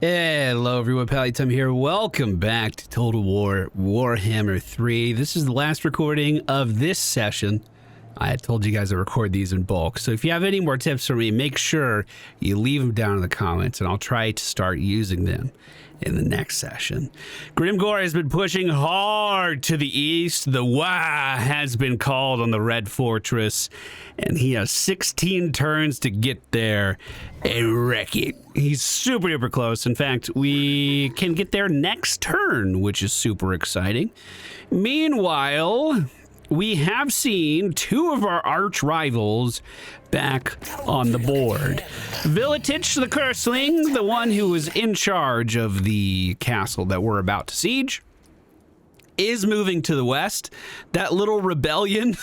Hello everyone, MFPallytime here. Welcome back to Total War Warhammer 3. This is the last recording of this session. I had told you guys to record these in bulk, so if you have any more tips for me, make sure you leave them down in the comments and I'll try to start using them in the next session. Grimgor has been pushing hard to the east. The YER has been called on the Red Fortress, and he has 16 turns to get there and wreck it. He's super duper close. In fact, we can get there next turn, which is super exciting. Meanwhile, we have seen two of our arch rivals back on the board. Vilitich the Curseling, the one who is in charge of the castle that we're about to siege, is moving to the west. That little rebellion.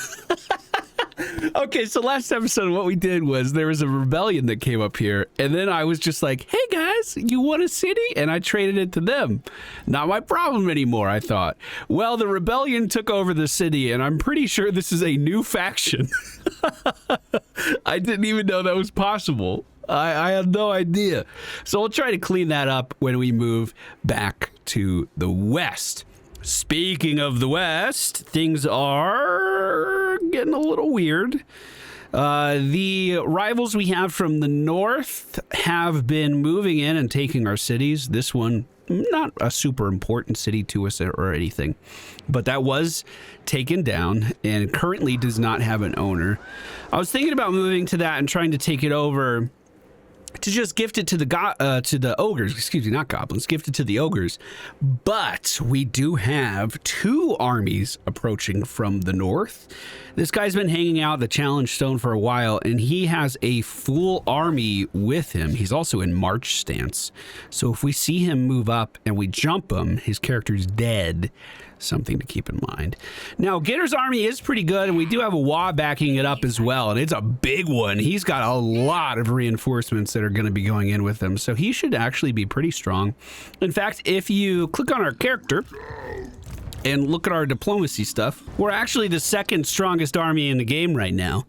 Okay, so last episode what we did was there was a rebellion that came up here, and then I was just like, hey guys, you want a city? And I traded it to them. Not my problem anymore, I thought. Well, the rebellion took over the city, and I'm pretty sure this is a new faction. I didn't even know that was possible. I had no idea. So we'll try to clean that up when we move back to the west. Speaking of the west, things are getting a little weird. The rivals we have from the north have been moving in and taking our cities. This one, not a super important city to us or anything, but that was taken down and currently does not have an owner. I was thinking about moving to that and trying to take it over to just gift it to the ogres, excuse me, not goblins, gift it to the ogres. But we do have two armies approaching from the north. This guy's been hanging out the challenge stone for a while, and he has a full army with him. He's also in march stance. So if we see him move up and we jump him, his character's dead. Something to keep in mind. Now, Gitter's army is pretty good, and we do have a YER backing it up as well, and it's a big one. He's got a lot of reinforcements that are going to be going in with him, so he should actually be pretty strong. In fact, if you click on our character and look at our diplomacy stuff, we're actually the second strongest army in the game right now,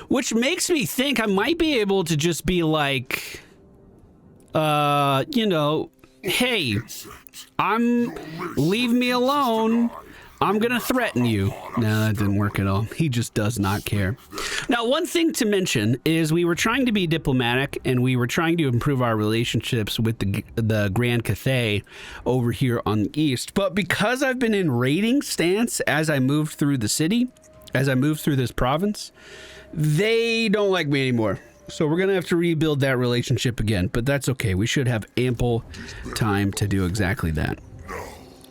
which makes me think I might be able to just be like, you know, hey, leave me alone. I'm gonna threaten you. No, that didn't work at all. He just does not care. Now, one thing to mention is we were trying to be diplomatic and we were trying to improve our relationships with the Grand Cathay over here on the east. But because I've been in raiding stance as I moved through the city, as I moved through this province, they don't like me anymore. So we're going to have to rebuild that relationship again, but that's okay. We should have ample time to do exactly that.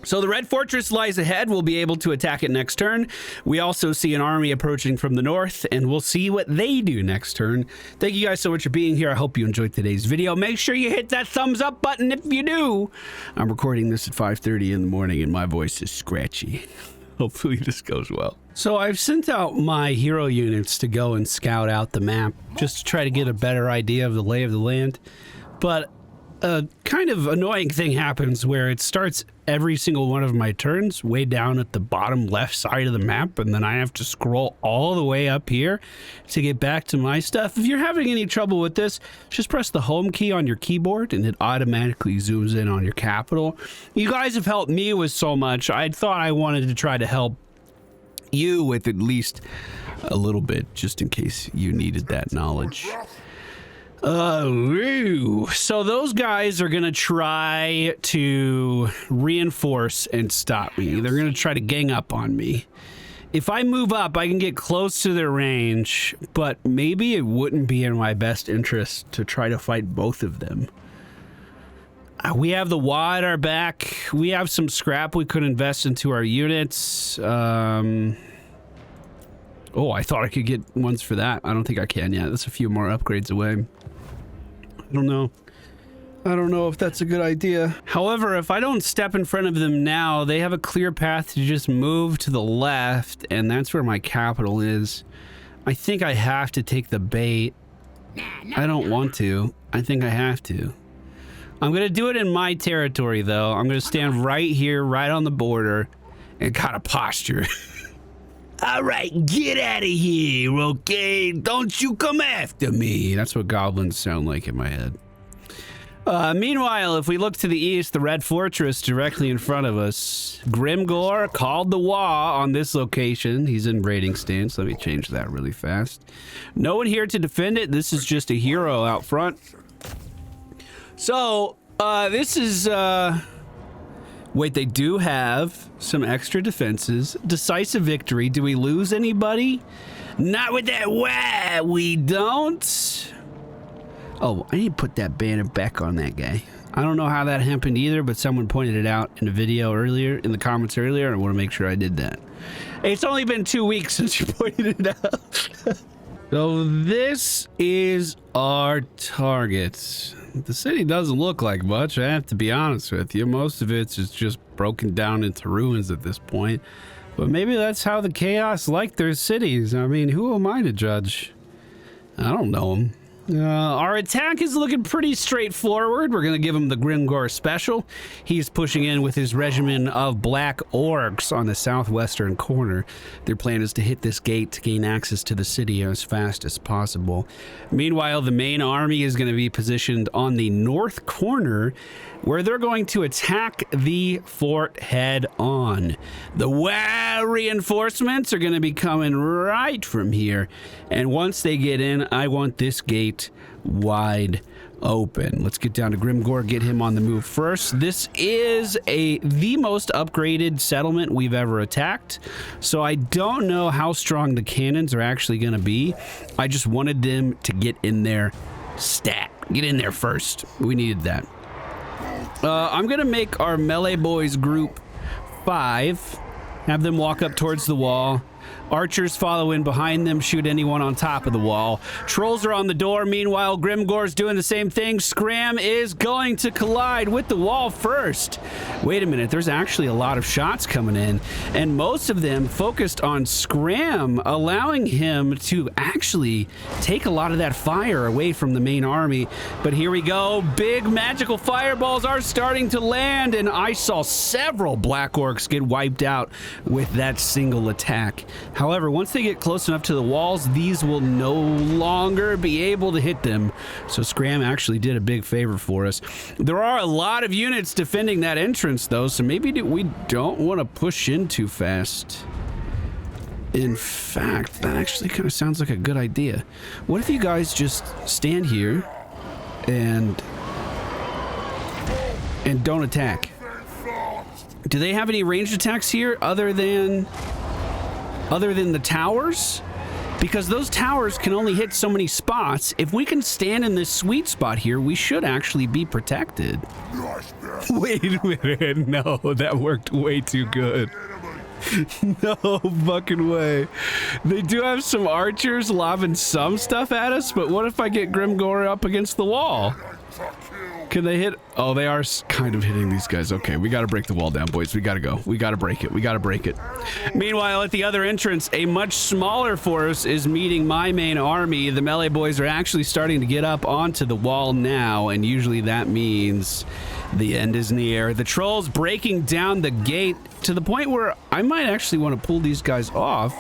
So the Red Fortress lies ahead. We'll be able to attack it next turn. We also see an army approaching from the north, and we'll see what they do next turn. Thank you guys so much for being here. I hope you enjoyed today's video. Make sure you hit that thumbs up button if you do. I'm recording this at 5:30 in the morning, and my voice is scratchy. Hopefully this goes well. So I've sent out my hero units to go and scout out the map just to try to get a better idea of the lay of the land. But a kind of annoying thing happens where it starts every single one of my turns way down at the bottom left side of the map, and then I have to scroll all the way up here to get back to my stuff. If you're having any trouble with this, just press the home key on your keyboard and it automatically zooms in on your capital. You guys have helped me with so much. I thought I wanted to try to help you with at least a little bit, just in case you needed that knowledge. So those guys are gonna try to reinforce and stop me. They're gonna try to gang up on me. If I move up, I can get close to their range, but maybe it wouldn't be in my best interest to try to fight both of them. We have the YER at our back. We have some scrap we could invest into our units. Oh, I thought I could get ones for that. I don't think I can yet. That's a few more upgrades away. I don't know. I don't know if that's a good idea. However, if I don't step in front of them now, they have a clear path to just move to the left, and that's where my capital is. I think I have to take the bait. I don't want to. I think I have to. I'm gonna do it in my territory, though. I'm gonna stand right here, right on the border, and kind of posture. All right, get out of here, okay? Don't you come after me. That's what goblins sound like in my head. Meanwhile, if we look to the east, the Red Fortress directly in front of us. Grimgor called the WA on this location. He's in raiding stance. Let me change that really fast. No one here to defend it. This is just a hero out front. So, this is... Wait, they do have some extra defenses. Decisive victory. Do we lose anybody? Not with that WA, we don't. Oh, I need to put that banner back on that guy. I don't know how that happened either, but someone pointed it out in the video earlier, in the comments earlier, and I want to make sure I did that. It's only been 2 weeks since you pointed it out. So this is our target. The city doesn't look like much, I have to be honest with you. Most of it's just broken down into ruins at this point. But maybe that's how the Chaos like their cities. I mean, who am I to judge? I don't know them. Our attack is looking pretty straightforward. We're going to give him the Grimgor special. He's pushing in with his regiment of black orcs on the southwestern corner. Their plan is to hit this gate to gain access to the city as fast as possible. Meanwhile, the main army is going to be positioned on the north corner, where they're going to attack the fort head on. The WA reinforcements are going to be coming right from here. And once they get in, I want this gate wide open. Let's get down to Grimgor, get him on the move first. This is the most upgraded settlement we've ever attacked, so I don't know how strong the cannons are actually going to be. I just wanted them to get in there stat. Get in there first. We needed that. I'm going to make our melee boys group 5. Have them walk up towards the wall. Archers follow in behind them, shoot anyone on top of the wall. Trolls are on the door. Meanwhile, Grimgor's doing the same thing. Scram is going to collide with the wall first. Wait a minute, there's actually a lot of shots coming in, and most of them focused on Scram, allowing him to actually take a lot of that fire away from the main army. But here we go. Big magical fireballs are starting to land, and I saw several black orcs get wiped out with that single attack. However, once they get close enough to the walls, these will no longer be able to hit them. So Scram actually did a big favor for us. There are a lot of units defending that entrance, though, so maybe we don't want to push in too fast. In fact, that actually kind of sounds like a good idea. What if you guys just stand here and don't attack? Do they have any ranged attacks here other than the towers? Because those towers can only hit so many spots. If we can stand in this sweet spot here, we should actually be protected. Wait a minute. No, that worked way too good. No fucking way. They do have some archers lobbing some stuff at us, but what if I get Grimgor up against the wall? Can they hit? Oh, they are kind of hitting these guys. Okay, we got to break the wall down, boys. We got to go. We got to break it. We got to break it. Meanwhile, at the other entrance, a much smaller force is meeting my main army. The melee boys are actually starting to get up onto the wall now, and usually that means the end is near. The trolls breaking down the gate to the point where I might actually want to pull these guys off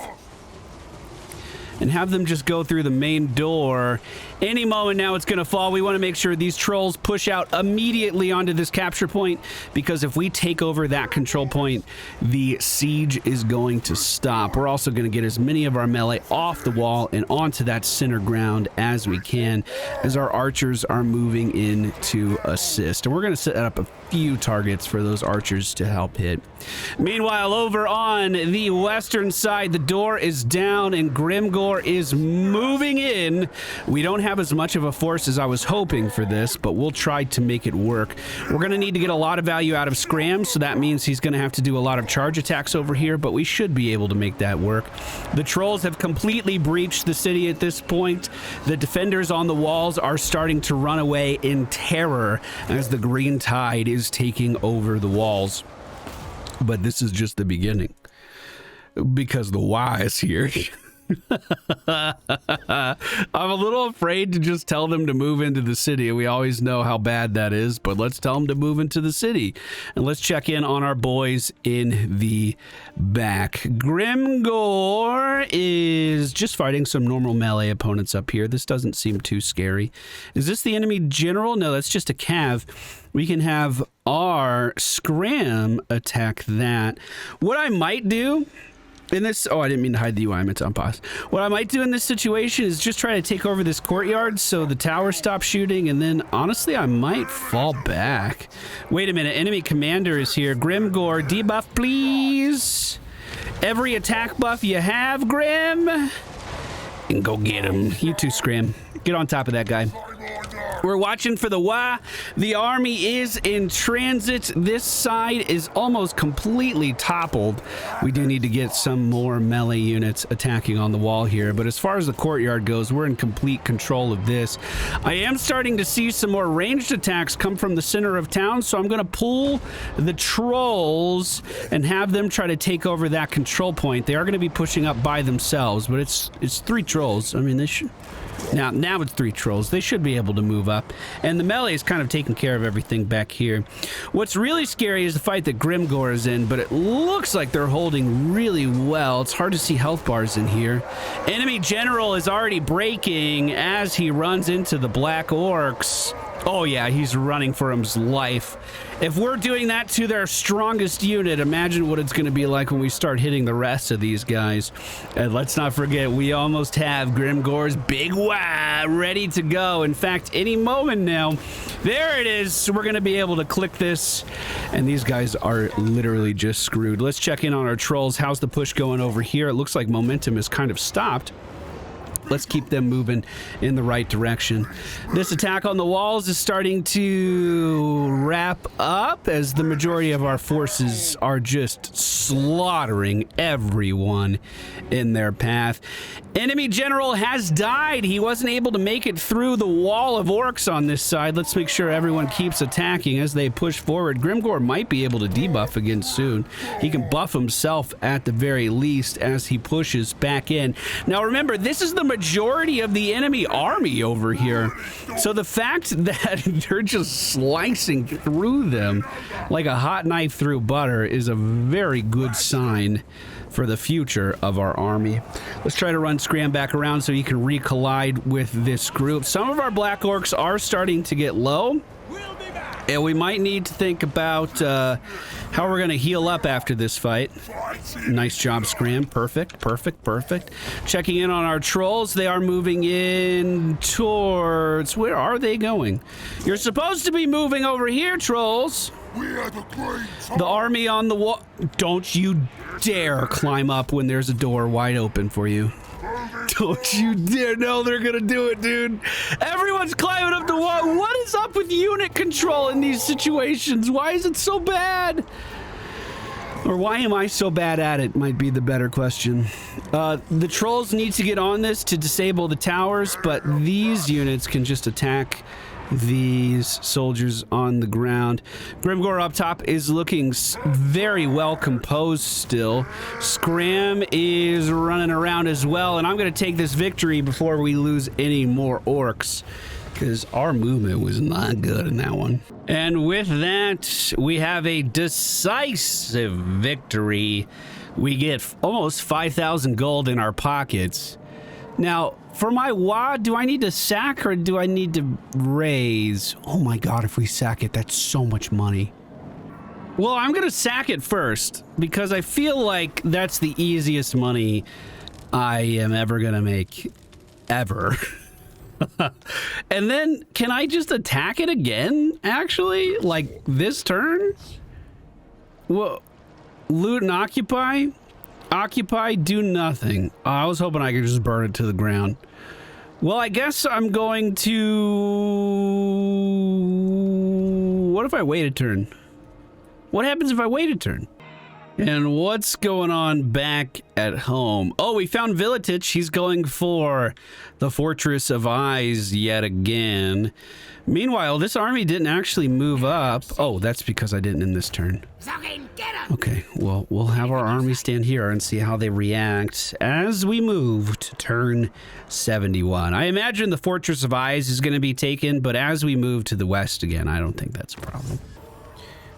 and have them just go through the main door. Any moment now it's going to fall. We want to make sure these trolls push out immediately onto this capture point, because if we take over that control point, the siege is going to stop. We're also going to get as many of our melee off the wall and onto that center ground as we can, as our archers are moving in to assist. And we're going to set up a few targets for those archers to help hit. Meanwhile, over on the western side, the door is down and Grimgor is moving in. We don't have as much of a force as I was hoping for this, but we'll try to make it work. We're going to need to get a lot of value out of Scram, so that means he's going to have to do a lot of charge attacks over here, but we should be able to make that work. The trolls have completely breached the city at this point. The defenders on the walls are starting to run away in terror as the green tide is taking over the walls. But this is just the beginning, because the Y is here. I'm a little afraid to just tell them to move into the city. We always know how bad that is, but let's tell them to move into the city. And let's check in on our boys in the back. Grimgor is just fighting some normal melee opponents up here. This doesn't seem too scary. Is this the enemy general? No, that's just a cav. We can have our Scram attack that. What I might do in this, oh, I didn't mean to hide the UI, I meant to unpause. What I might do in this situation is just try to take over this courtyard so the tower stops shooting, and then honestly, I might fall back. Wait a minute, enemy commander is here. Grimgor, debuff, please. Every attack buff you have, Grim. And go get him. You too, Scram. Get on top of that guy. We're watching for the Y. The army is in transit. This side is almost completely toppled. We do need to get some more melee units attacking on the wall here, but as far as the courtyard goes, we're in complete control of this. I am starting to see some more ranged attacks come from the center of town, so I'm going to pull the trolls and have them try to take over that control point. They are going to be pushing up by themselves, but it's 3 trolls. I mean, they should... Now it's 3 trolls. They should be able to move up. And the melee is kind of taking care of everything back here. What's really scary is the fight that Grimgor is in, but it looks like they're holding really well. It's hard to see health bars in here. Enemy general is already breaking as he runs into the black orcs. Oh yeah, he's running for his life. If we're doing that to their strongest unit, imagine what it's going to be like when we start hitting the rest of these guys. And let's not forget, we almost have Grimgor's big Y ready to go. In fact, any moment now, there it is. We're going to be able to click this, and these guys are literally just screwed. Let's check in on our trolls. How's the push going over here? It looks like momentum is kind of stopped. Let's keep them moving in the right direction. This attack on the walls is starting to wrap up as the majority of our forces are just slaughtering everyone in their path. Enemy general has died. He wasn't able to make it through the wall of orcs on this side. Let's make sure everyone keeps attacking as they push forward. Grimgor might be able to debuff again soon. He can buff himself at the very least as he pushes back in. Now remember, this is the majority of the enemy army over here. So the fact that they're just slicing through them like a hot knife through butter is a very good sign for the future of our army. Let's try to run Scram back around so he can recollide with this group. Some of our black orcs are starting to get low, and we might need to think about how we're going to heal up after this fight. Nice job, Scram. Perfect, perfect, perfect. Checking in on our trolls. They are moving in towards... Where are they going? You're supposed to be moving over here, trolls. The army on the wall. Don't you dare climb up when there's a door wide open for you. Don't you dare. No, they're gonna do it, dude. Everyone's climbing up the wall. What is up with unit control in these situations? Why is it so bad? Or why am I so bad at it, might be the better question. The trolls need to get on this to disable the towers, but these units can just attack these soldiers on the ground. Grimgor up top is looking very well composed still. Scram is running around as well, and I'm going to take this victory before we lose any more orcs, because our movement was not good in that one. And with that, we have a decisive victory. We get almost 5,000 gold in our pockets. Now, for my WA, do I need to sack or do I need to raise? Oh my god, if we sack it, that's so much money. Well, I'm gonna sack it first because I feel like that's the easiest money I am ever gonna make. Ever. And then, can I just attack it again, actually? Like, this turn? Well, loot and occupy? Occupy, do nothing. Oh, I was hoping I could just burn it to the ground. Well, I guess I'm going to... What if I wait a turn? What happens if I wait a turn? And what's going on back at home? Oh, we found Vilitich. He's going for the Fortress of Eyes yet again. Meanwhile, this army didn't actually move up. Oh, that's because I didn't in this turn. Okay, well, we'll have our army stand here and see how they react as we move to turn 71. I imagine the Fortress of Eyes is going to be taken, but as we move to the west again, I don't think that's a problem.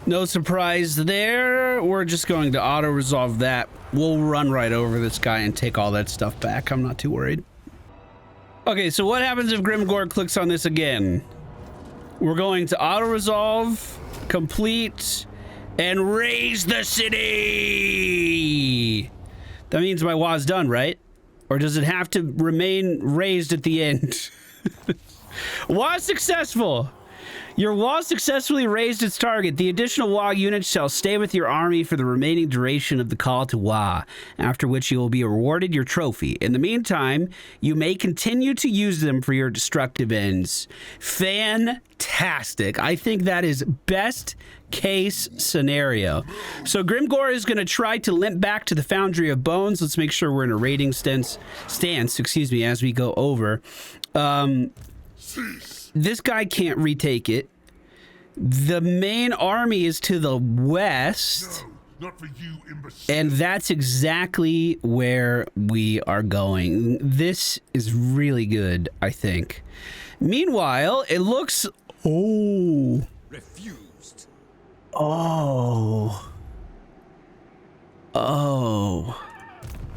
No surprise there. We're just going to auto-resolve that. We'll run right over this guy and take all that stuff back. I'm not too worried. Okay, so what happens if Grimgor clicks on this again? We're going to auto-resolve, complete, and raise the city! That means my WA's done, right? Or does it have to remain raised at the end? WA successful! Your WA successfully raised its target. The additional WA units shall stay with your army for the remaining duration of the call to WA, after which you will be awarded your trophy. In the meantime, you may continue to use them for your destructive ends. Fantastic. I think that is best case scenario. So Grimgor is going to try to limp back to the Foundry of Bones. Let's make sure we're in a raiding stance, as we go over. This guy can't retake it. The main army is to the west. No, not for you, imbecile. And that's exactly where we are going. This is really good, I think. Meanwhile, it looks... Oh. Refused. Oh. Oh.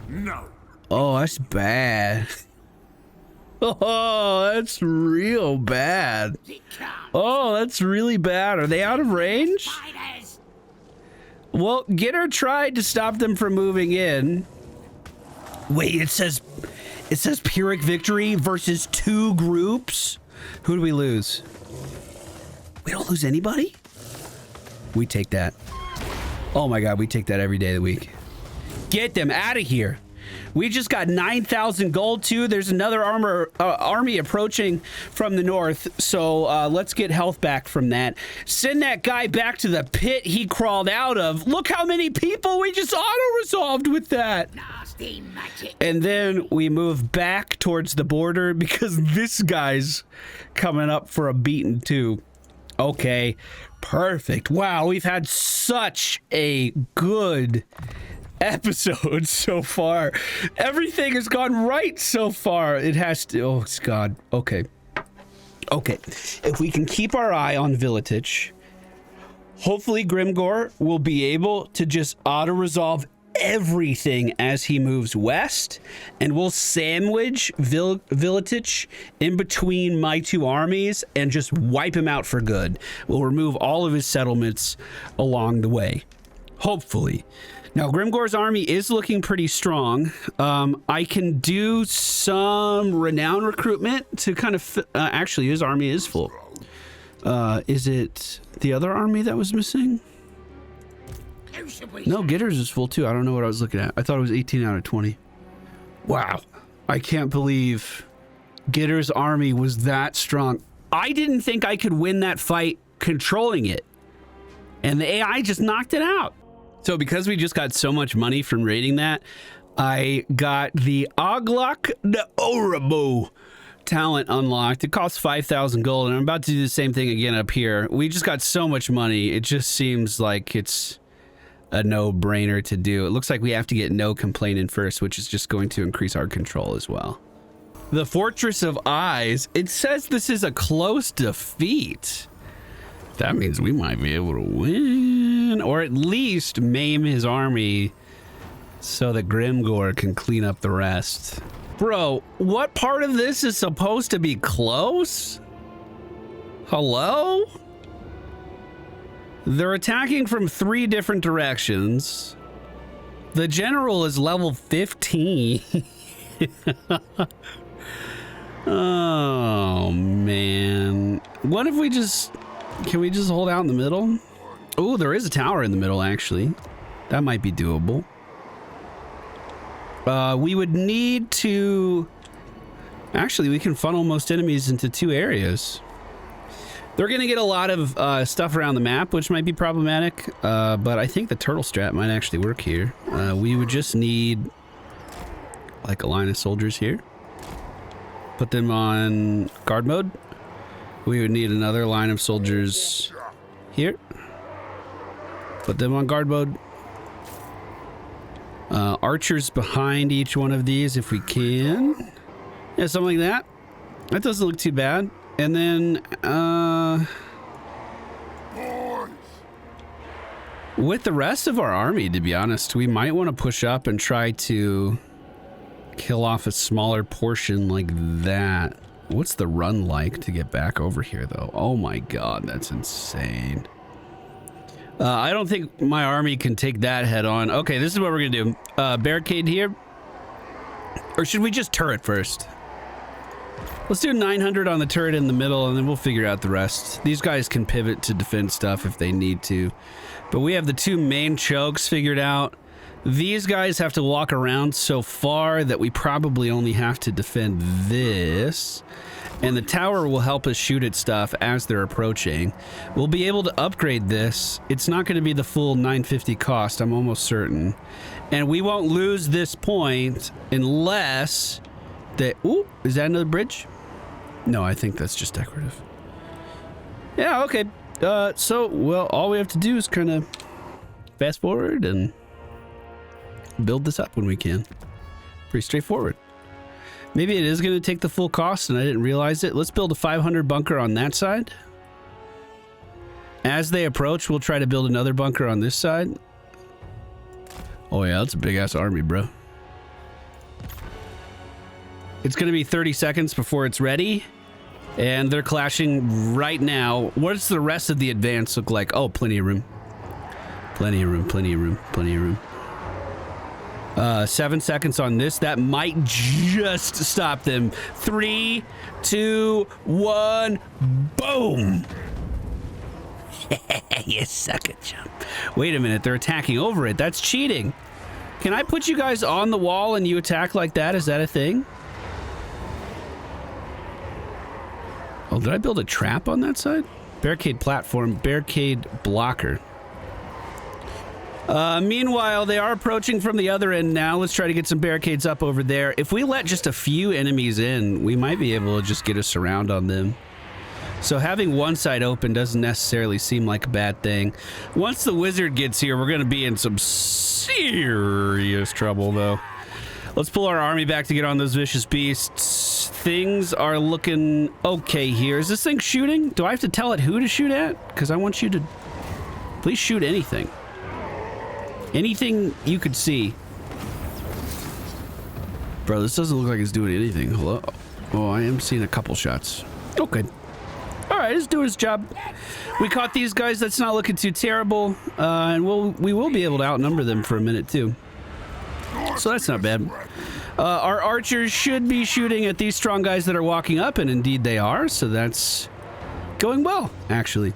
No. Oh, that's bad. Oh, that's real bad. Oh, that's really bad. Are they out of range? Well, Gitter tried to stop them from moving in. Wait, it says Pyrrhic victory versus 2 groups. Who do we lose? We don't lose anybody? We take that. Oh my God, we take that every day of the week. Get them out of here. We just got 9,000 gold too. There's another army approaching from the north. So let's get health back from that. Send that guy back to the pit he crawled out of. Look how many people we just auto-resolved with that. Nasty magic. And then we move back towards the border because this guy's coming up for a beating too. Okay, perfect. Wow, we've had such a good episode so far. Everything has gone right so far. It has to. Oh, God. Okay. Okay. If we can keep our eye on Vilitich, hopefully Grimgor will be able to just auto-resolve everything as he moves west, and we'll sandwich Vilitich in between my 2 armies and just wipe him out for good. We'll remove all of his settlements along the way. Hopefully. Now, Grimgor's army is looking pretty strong. I can do some renown recruitment to kind of... actually, his army is full. Is it the other army that was missing? No, Gitter's is full too. I don't know what I was looking at. I thought it was 18 out of 20. Wow. I can't believe Gitter's army was that strong. I didn't think I could win that fight controlling it. And the AI just knocked it out. So because we just got so much money from raiding that, I got the Oglok the Orobo talent unlocked. It costs 5,000 gold, and I'm about to do the same thing again up here. We just got so much money. It just seems like it's a no-brainer to do. It looks like we have to get no complaining first, which is just going to increase our control as well. The Fortress of Eyes. It says this is a close defeat. That means we might be able to win, or at least maim his army so that Grimgor can clean up the rest. Bro, what part of this is supposed to be close? Hello? They're attacking from 3 different directions. The general is level 15. Oh, man. What if we just... Can we just hold out in the middle? Oh, there is a tower in the middle, actually. That might be doable. We would need to... Actually, we can funnel most enemies into 2 areas. They're going to get a lot of stuff around the map, which might be problematic, but I think the turtle strat might actually work here. We would just need like a line of soldiers here. Put them on guard mode. We would need another line of soldiers here. Put them on guard mode. Archers behind each one of these if we can. Yeah, something like that. That doesn't look too bad. And then, with the rest of our army, to be honest, we might want to push up and try to kill off a smaller portion like that. What's the run like to get back over here, though? Oh my god, that's insane. I don't think my army can take that head on. Okay, this is what we're gonna do. Barricade here. Or should we just turret first? Let's do 900 on the turret in the middle, and then we'll figure out the rest. These guys can pivot to defend stuff if they need to. But we have the two main chokes figured out. These guys have to walk around so far that we probably only have to defend this. And the tower will help us shoot at stuff as they're approaching. We'll be able to upgrade this. It's not going to be the full 950 cost, I'm almost certain. And we won't lose this point unless they... Ooh, is that another bridge? No, I think that's just decorative. Yeah, okay. So, well, all we have to do is kind of fast forward and build this up when we can. Pretty straightforward. Maybe it is going to take the full cost and I didn't realize it. Let's build a 500 bunker on that side. As they approach, we'll try to build another bunker on this side. Oh yeah, that's a big ass army, bro. It's going to be 30 seconds before it's ready. And they're clashing right now. What does the rest of the advance look like? Oh, plenty of room. Plenty of room, plenty of room, plenty of room. 7 seconds on this. That might just stop them. 3, 2, 1, boom! You suck at jump. Wait a minute, they're attacking over it. That's cheating. Can I put you guys on the wall and you attack like that? Is that a thing? Oh, did I build a trap on that side? Barricade platform, barricade blocker. Meanwhile, they are approaching from the other end now. Let's try to get some barricades up over there. If we let just a few enemies in, we might be able to just get a surround on them. So having one side open doesn't necessarily seem like a bad thing. Once the wizard gets here, we're going to be in some serious trouble, though. Let's pull our army back to get on those vicious beasts. Things are looking okay here. Is this thing shooting? Do I have to tell it who to shoot at? Because I want you to... Please shoot anything. Anything you could see. Bro, this doesn't look like it's doing anything. Hello? Oh, I am seeing a couple shots. Okay. Alright, it's doing its job. We caught these guys. That's not looking too terrible. And we will be able to outnumber them for a minute, too. So that's not bad. Our archers should be shooting at these strong guys that are walking up, and indeed they are. So that's going well, actually.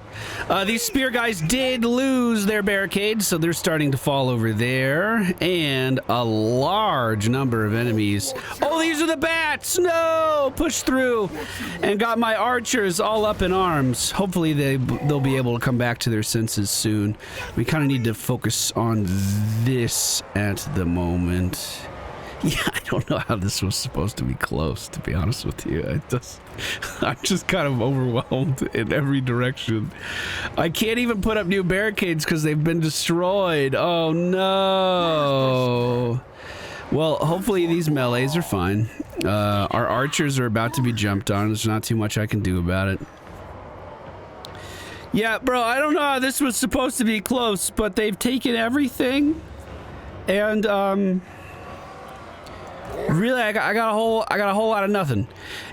These spear guys did lose their barricades, so they're starting to fall over there. And a large number of enemies. Oh, these are the bats! No! Push through and got my archers all up in arms. Hopefully they'll be able to come back to their senses soon. We kind of need to focus on this at the moment. Yeah, I don't know how this was supposed to be close, to be honest with you. I'm just kind of overwhelmed in every direction. I can't even put up new barricades because they've been destroyed. Oh, no. Well, hopefully these melees are fine. Our archers are about to be jumped on. There's not too much I can do about it. Yeah, bro, I don't know how this was supposed to be close, but they've taken everything. And, really, I got a whole lot of nothing.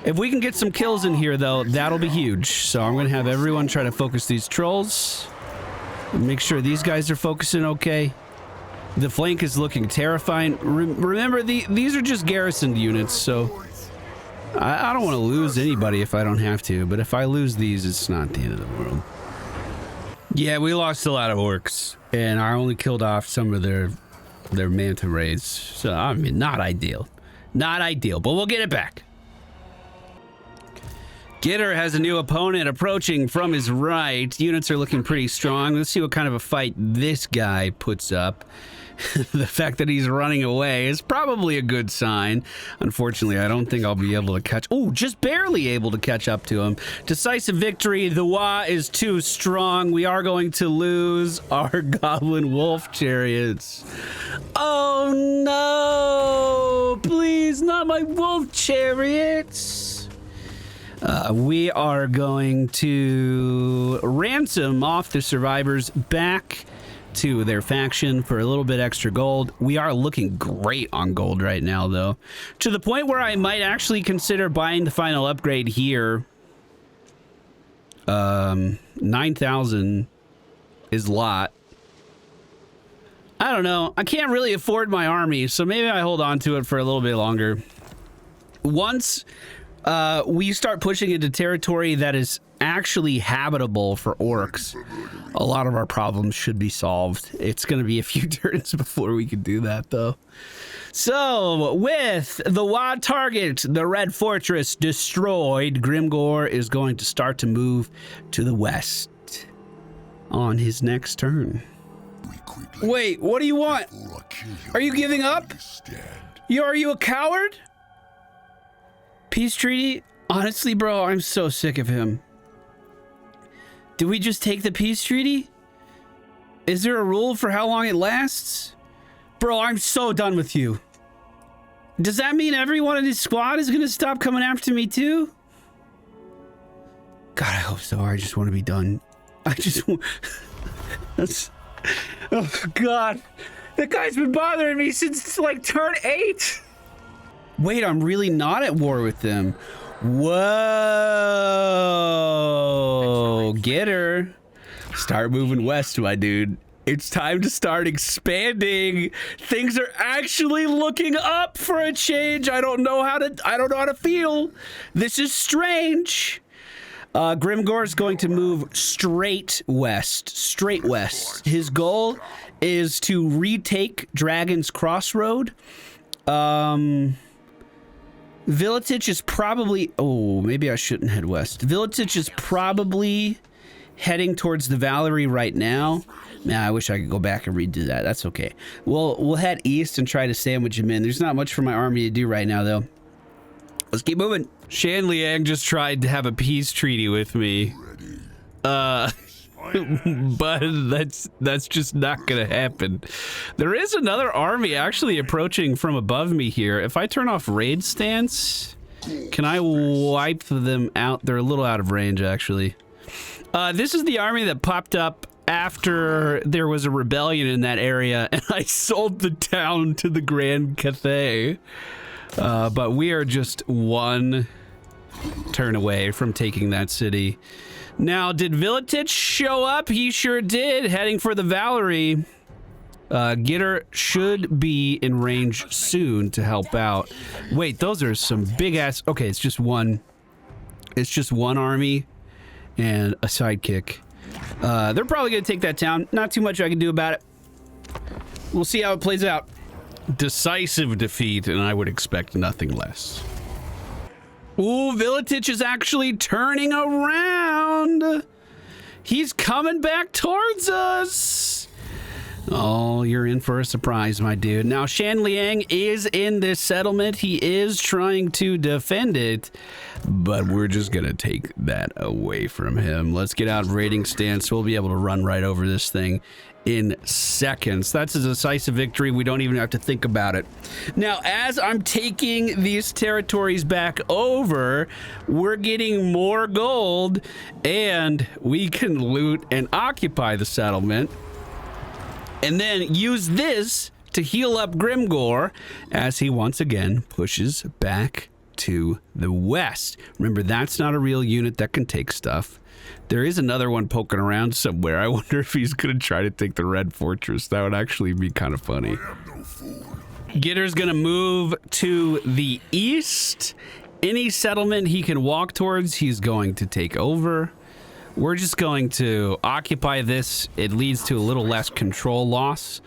If we can get some kills in here, though, that'll be huge. So I'm gonna have everyone try to focus these trolls. Make sure these guys are focusing okay. The flank is looking terrifying. Remember, these are just garrisoned units, so I don't want to lose anybody if I don't have to. But if I lose these, it's not the end of the world. Yeah, we lost a lot of orcs, and I only killed off some of their manta rays. So I mean, not ideal. Not ideal, but we'll get it back. Gitter has a new opponent approaching from his right. Units are looking pretty strong. Let's see what kind of a fight this guy puts up. The fact that he's running away is probably a good sign. Unfortunately, I don't think I'll be able to catch... Oh, just barely able to catch up to him. Decisive victory. The Wa is too strong. We are going to lose our Goblin Wolf chariots. Oh, no. Please, not my wolf chariots. We are going to ransom off the survivors back to their faction for a little bit extra gold. We are looking great on gold right now, though, to the point where I might actually consider buying the final upgrade here. 9,000 is a lot. I don't know. I can't really afford my army, so maybe I hold on to it for a little bit longer. Once we start pushing into territory that is actually habitable for orcs, a lot of our problems should be solved. It's going to be a few turns before we can do that, though. So, with the WAD target, the Red Fortress, destroyed, Grimgor is going to start to move to the west on his next turn. Wait, what do you want? Are you giving up? Are you a coward? Peace treaty? Honestly, bro, I'm so sick of him. Do we just take the peace treaty? Is there a rule for how long it lasts? Bro, I'm so done with you. Does that mean everyone in his squad is gonna stop coming after me too? God, I hope so. I just want to be done. I just want... Oh, God. That guy's been bothering me since, like, turn 8. Wait, I'm really not at war with them. Whoa. Get her. Start moving west, my dude. It's time to start expanding. Things are actually looking up for a change. I don't know how to feel. This is strange. Grimgor is going to move straight west. His goal is to retake Dragon's Crossroad. Villatich is probably... Oh, maybe I shouldn't head west. Villatich is probably heading towards the Valerie right now. Nah, I wish I could go back and redo that. That's okay. We'll head east and try to sandwich him in. There's not much for my army to do right now, though. Let's keep moving. Shan Liang just tried to have a peace treaty with me. But that's just not gonna happen. There is another army actually approaching from above me here. If I turn off raid stance, can I wipe them out? They're a little out of range, actually. This is the army that popped up after there was a rebellion in that area, and I sold the town to the Grand Cathay. But we are just one turn away from taking that city. Now, did Villatich show up? He sure did, heading for the Valerie. Gitter should be in range soon to help out. Wait, those are some big ass... Okay, it's just one army and a sidekick. They're probably gonna take that town. Not too much I can do about it. We'll see how it plays out. Decisive defeat, and I would expect nothing less. Ooh, Villatich is actually turning around. He's coming back towards us. Oh, you're in for a surprise, my dude. Now, Shan Liang is in this settlement. He is trying to defend it, but we're just going to take that away from him. Let's get out of raiding stance. We'll be able to run right over this thing in seconds. That's a decisive victory. We don't even have to think about it. Now, as I'm taking these territories back over, we're getting more gold, and we can loot and occupy the settlement, and then use this to heal up Grimgor as he once again pushes back to the west. Remember, that's not a real unit that can take stuff. There is another one poking around somewhere. I wonder if he's going to try to take the Red Fortress. That would actually be kind of funny. Gitter's going to move to the east. Any settlement he can walk towards, he's going to take over. We're just going to occupy this. It leads to a little less control loss.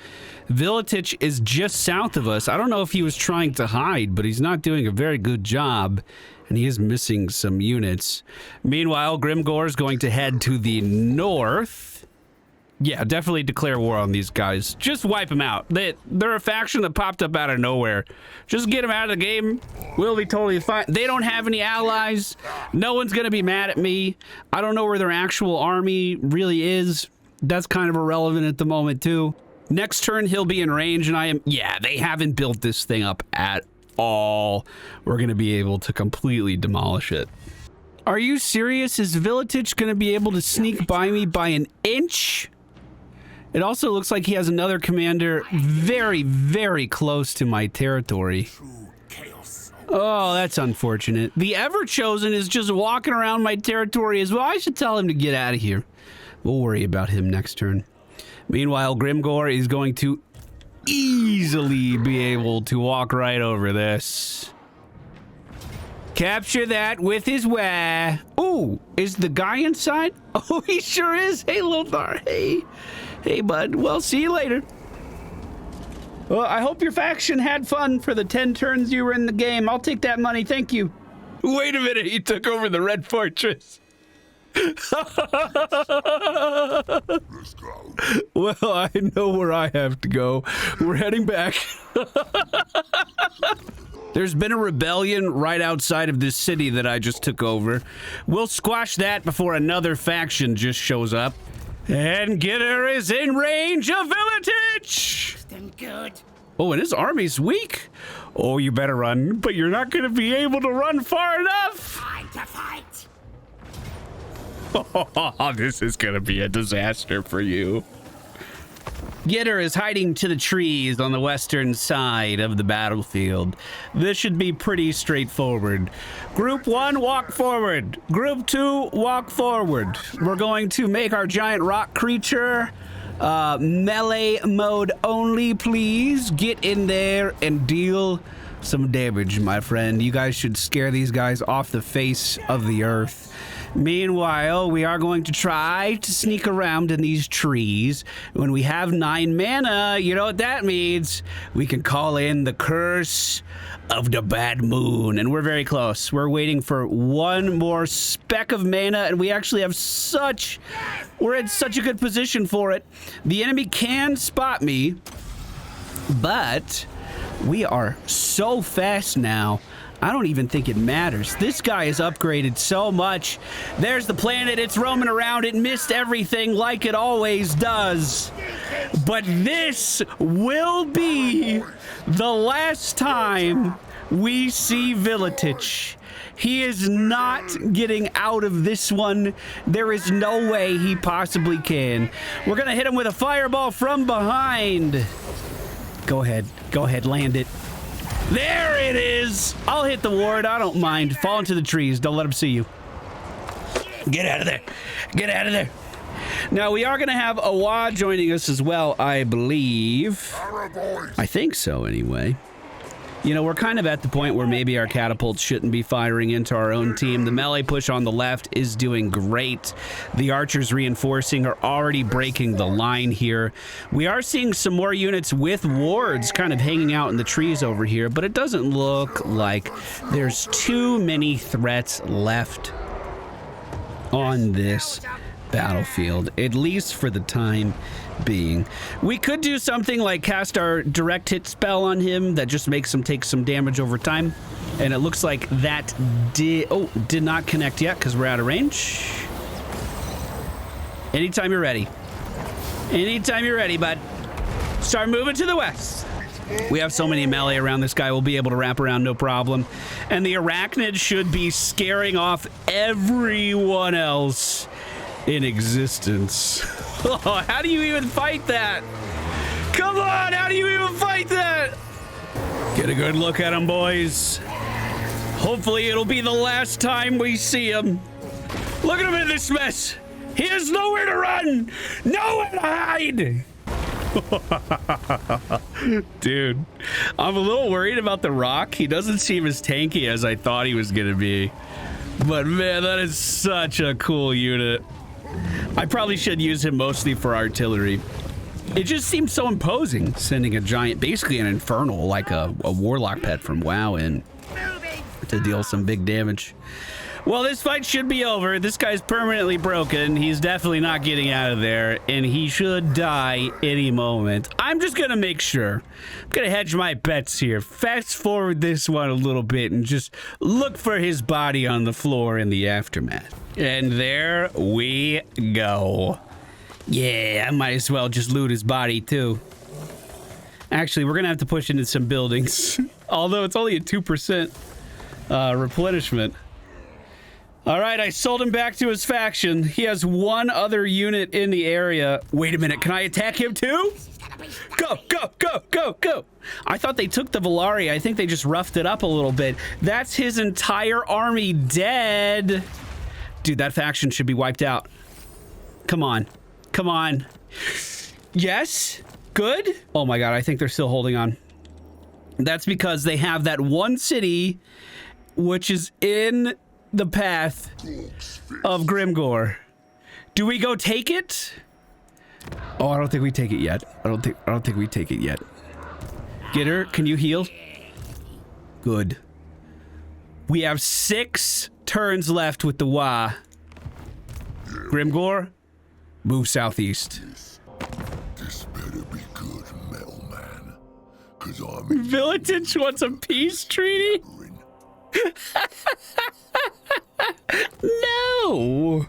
Vilitich is just south of us. I don't know if he was trying to hide, but he's not doing a very good job, and he is missing some units. Meanwhile, Grimgor is going to head to the north. Yeah, definitely declare war on these guys. Just wipe them out. They're a faction that popped up out of nowhere. Just get them out of the game. We'll be totally fine. They don't have any allies. No one's going to be mad at me. I don't know where their actual army really is. That's kind of irrelevant at the moment, too. Next turn, he'll be in range, and I am... Yeah, they haven't built this thing up at all. We're going to be able to completely demolish it. Are you serious? Is Vilitich going to be able to sneak by me by an inch? It also looks like he has another commander very, very close to my territory. Oh, that's unfortunate. The Ever-Chosen is just walking around my territory as well. I should tell him to get out of here. We'll worry about him next turn. Meanwhile, Grimgor is going to easily be able to walk right over this. Capture that with his YER. Ooh, is the guy inside? Oh, he sure is. Hey, Lothar. Hey. Hey, bud. Well, see you later. Well, I hope your faction had fun for the 10 turns you were in the game. I'll take that money. Thank you. Wait a minute. He took over the Red Fortress. Let's go. Well, I know where I have to go. We're heading back. There's been a rebellion right outside of this city that I just took over. We'll squash that before another faction just shows up. And Gitter is in range of Vilitich! Good. Oh, and his army's weak. Oh, you better run, but you're not going to be able to run far enough. Time to fight. Oh, this is going to be a disaster for you. Gitter is hiding to the trees on the western side of the battlefield. This should be pretty straightforward. Group 1, walk forward. Group 2, walk forward. We're going to make our giant rock creature melee mode only, please. Get in there and deal some damage, my friend. You guys should scare these guys off the face of the earth. Meanwhile, we are going to try to sneak around in these trees. When we have 9 mana, you know what that means. We can call in the curse of the bad moon. And we're very close. We're waiting for one more speck of mana, and we actually have we're in such a good position for it. The enemy can spot me, but we are so fast now. I don't even think it matters. This guy is upgraded so much. There's the planet. It's roaming around. It missed everything like it always does. But this will be the last time we see Vilitich. He is not getting out of this one. There is no way he possibly can. We're going to hit him with a fireball from behind. Go ahead. Go ahead. Land it. There it is! I'll hit the ward. I don't mind. Fall into the trees. Don't let him see you. Get out of there. Get out of there. Now, we are going to have Awa joining us as well, I believe. I think so, anyway. You know, we're kind of at the point where maybe our catapults shouldn't be firing into our own team. The melee push on the left is doing great. The archers reinforcing are already breaking the line here. We are seeing some more units with wards kind of hanging out in the trees over here, but it doesn't look like there's too many threats left on this battlefield, at least for the time being. We could do something like cast our direct hit spell on him that just makes him take some damage over time, and it looks like that did not connect yet because we're out of range. Anytime you're ready. Anytime you're ready, bud. Start moving to the west. We have so many melee around this guy, we'll be able to wrap around no problem. And the arachnid should be scaring off everyone else in existence. Oh, how do you even fight that? Come on, how do you even fight that? Get a good look at him, boys. Hopefully it'll be the last time we see him. Look at him in this mess. He has nowhere to run, nowhere to hide. Dude, I'm a little worried about the rock. He doesn't seem as tanky as I thought he was gonna be. But man, that is such a cool unit. I probably should use him mostly for artillery. It just seems so imposing, sending a giant, basically an infernal, like a warlock pet from WoW in to deal some big damage. Well, this fight should be over. This guy's permanently broken. He's definitely not getting out of there, and he should die any moment. I'm just gonna make sure. I'm gonna hedge my bets here. Fast forward this one a little bit and just look for his body on the floor in the aftermath. And there we go. Yeah, I might as well just loot his body too. Actually, we're gonna have to push into some buildings. Although it's only a 2% replenishment. All right, I sold him back to his faction. He has one other unit in the area. Wait a minute, can I attack him too? Go, go, go, go, go. I thought they took the Valari. I think they just roughed it up a little bit. That's his entire army dead. Dude, that faction should be wiped out. Come on. Come on. Yes? Good? Oh my god, I think they're still holding on. That's because they have that one city which is in the path of Grimgore. Do we go take it? Oh, I don't think we take it yet. I don't think we take it yet. Get her, can you heal? Good. We have 6 turns left with the WA. Grimgore, move southeast. This better be good, Metal Man. 'Cause I'm Village wants a peace treaty? No!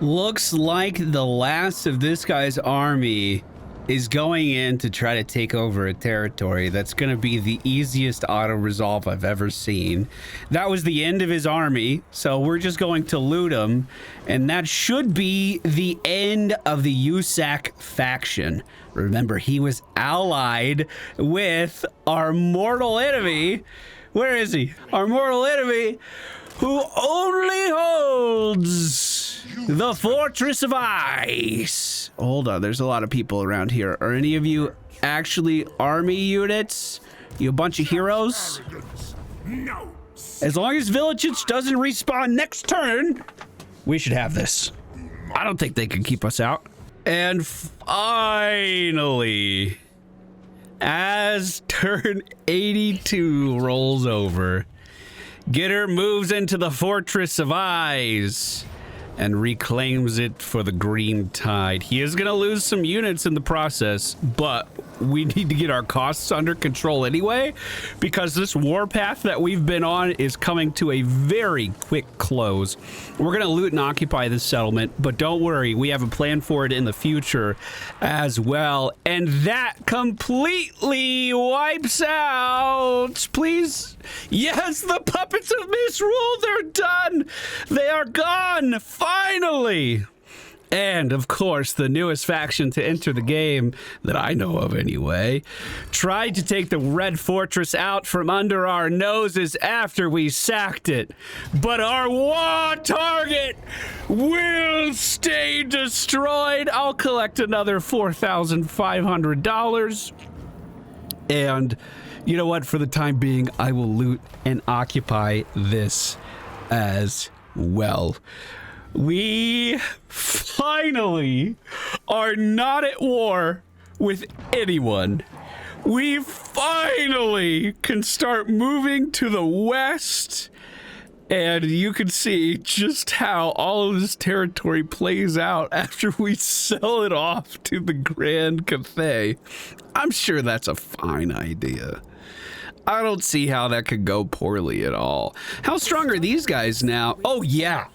Looks like the last of this guy's army is going in to try to take over a territory that's going to be the easiest auto-resolve I've ever seen. That was the end of his army, so we're just going to loot him, and that should be the end of the USAC faction. Remember, he was allied with our mortal enemy. Where is he? Our mortal enemy, who only holds the Fortress of Ice. Hold on, there's a lot of people around here. Are any of you actually army units? You a bunch of heroes? no. As long as Village doesn't respawn next turn, we should have this. I don't think they can keep us out. And finally, as turn 82 rolls over, Gitter moves into the Fortress of Eyes and reclaims it for the Green Tide. He is going to lose some units in the process, but we need to get our costs under control anyway, because this warpath that we've been on is coming to a very quick close. We're going to loot and occupy this settlement, but don't worry, we have a plan for it in the future as well. And that completely wipes out, please. Yes, the puppets of misrule, they're done. They are gone, finally. And, of course, the newest faction to enter the game, that I know of anyway, tried to take the Red Fortress out from under our noses after we sacked it. But our WA target will stay destroyed. I'll collect another $4,500. And you know what? For the time being, I will loot and occupy this as well. We finally are not at war with anyone. We finally can start moving to the west, and you can see just how all of this territory plays out after we sell it off to the Grand Cathay. I'm sure that's a fine idea. I don't see how that could go poorly at all. How strong are these guys now? Oh, yeah.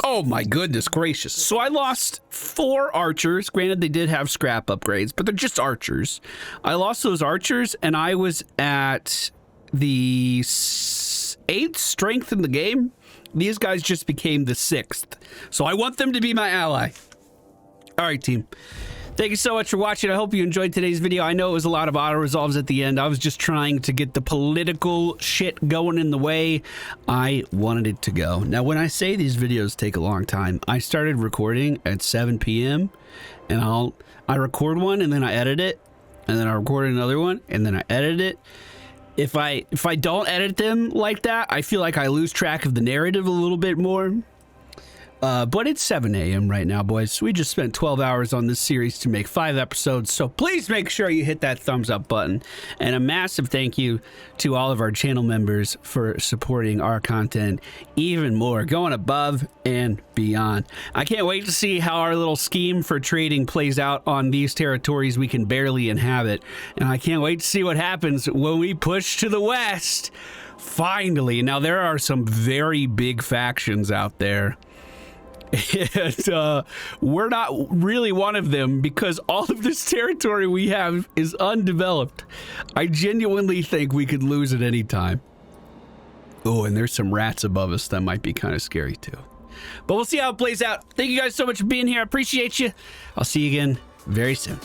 Oh my goodness gracious. So I lost 4 archers. Granted, they did have scrap upgrades, but they're just archers. I lost those archers, and I was at the 8th strength in the game. These guys just became the 6th. So I want them to be my ally. All right, team. Thank you so much for watching. I hope you enjoyed today's video. I know it was a lot of auto-resolves at the end. I was just trying to get the political shit going in the way I wanted it to go. Now, when I say these videos take a long time, I started recording at 7 p.m. and I record one and then I edit it, and then I record another one and then I edit it. If I don't edit them like that, I feel like I lose track of the narrative a little bit more. But it's 7 a.m. right now, boys. We just spent 12 hours on this series to make 5 episodes, so please make sure you hit that thumbs up button. And a massive thank you to all of our channel members for supporting our content even more, going above and beyond. I can't wait to see how our little scheme for trading plays out on these territories we can barely inhabit. And I can't wait to see what happens when we push to the west. Finally. Now, there are some very big factions out there. And we're not really one of them because all of this territory we have is undeveloped. I genuinely think we could lose at any time. Oh, and there's some rats above us that might be kind of scary too. But we'll see how it plays out. Thank you guys so much for being here. I appreciate you. I'll see you again very soon.